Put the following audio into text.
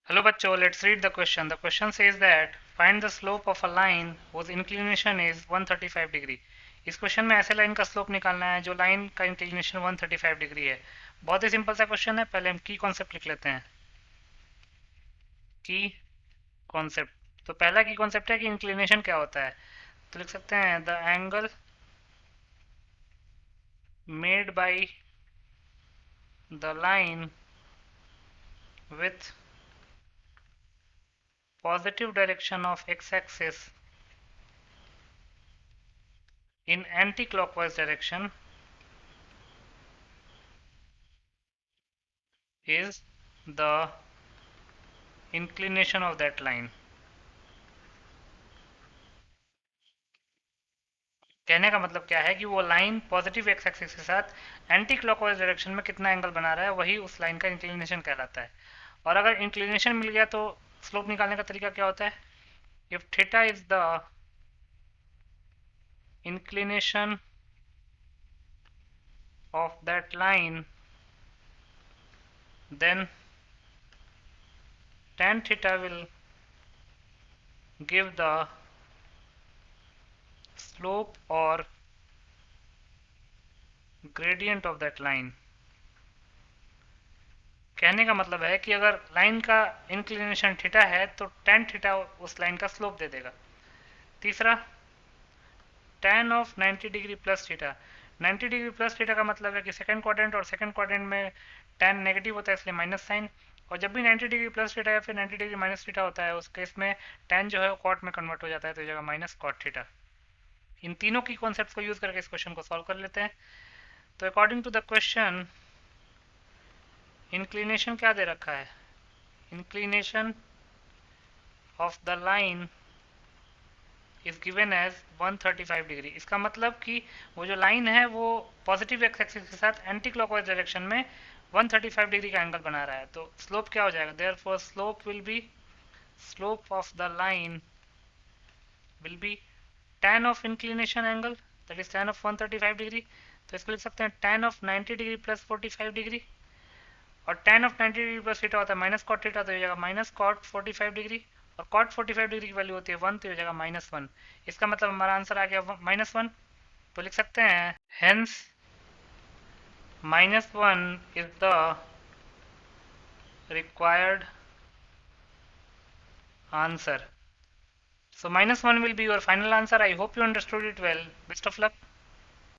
Hello बच्चों, let's read the question. The question says that find the slope of a line whose inclination is 135 degree. इस question में ऐसे line का slope निकालना है जो लाइन का इंक्लिनेशन 135 डिग्री है. बहुत ही सिंपल सा क्वेश्चन है. पहले हम की कॉन्सेप्ट लिख लेते हैं. की कॉन्सेप्ट. तो पहला की कॉन्सेप्ट है कि इंक्लिनेशन क्या होता है. तो लिख सकते हैं the angle made by the line with positive direction of x-axis in anti-clockwise direction is the inclination of that line. कहने का मतलब क्या है कि वो लाइन पॉजिटिव एक्स एक्सिस के साथ एंटी क्लॉकवाइज डायरेक्शन में कितना एंगल बना रहा है, वही उस लाइन का इंक्लिनेशन कहलाता है. और अगर इंक्लिनेशन मिल गया तो स्लोप निकालने का तरीका क्या होता है. If theta is the inclination of that line, then tan theta will give the slope or gradient of that line. कहने का मतलब है कि अगर लाइन का इंक्लिनेशन थीटा है तो tan थीटा उस लाइन का स्लोप दे देगा. तीसरा, tan of 90 degree plus theta. 90 degree plus theta का मतलब है कि सेकंड क्वाड्रेंट और सेकंड क्वाड्रेंट में tan नेगेटिव होता है, इसलिए माइनस साइन. और जब भी 90 डिग्री प्लस थीटा या फिर 90 डिग्री माइनस थीटा होता है, उस केस में tan जो है वो कॉट में कन्वर्ट हो जाता है, तो ये जगह माइनस कॉट थीटा. इन तीनों की कॉन्सेप्ट को यूज करके इस क्वेश्चन को सॉल्व कर लेते हैं. तो according to the question, inclination क्या दे रखा है. Inclination of the line is given as 135 degree. इसका मतलब कि वो जो लाइन है वो पॉजिटिव एक्स एक्सिस के साथ एंटी क्लॉकवाइज डायरेक्शन में 135 डिग्री का एंगल बना रहा है. तो स्लोप क्या हो जाएगा. Therefore slope will be, slope of the line will be tan of inclination angle, that is tan of 135 degree. तो इसको लिख सकते हैं tan of 90 degree plus 45 degree. और tan of 90 degree plus theta होता है माइनस कॉट थीटा, तो ये जगह माइनस कॉट 45 डिग्री. और कॉट 45 डिग्री की वैल्यू होती है 1, तो ये जगह -1. इसका मतलब हमारा आंसर आ गया -1. तो लिख सकते हैं hence -1 is the required answer. So -1 will be your final answer. I hope you understood it well. Best of luck.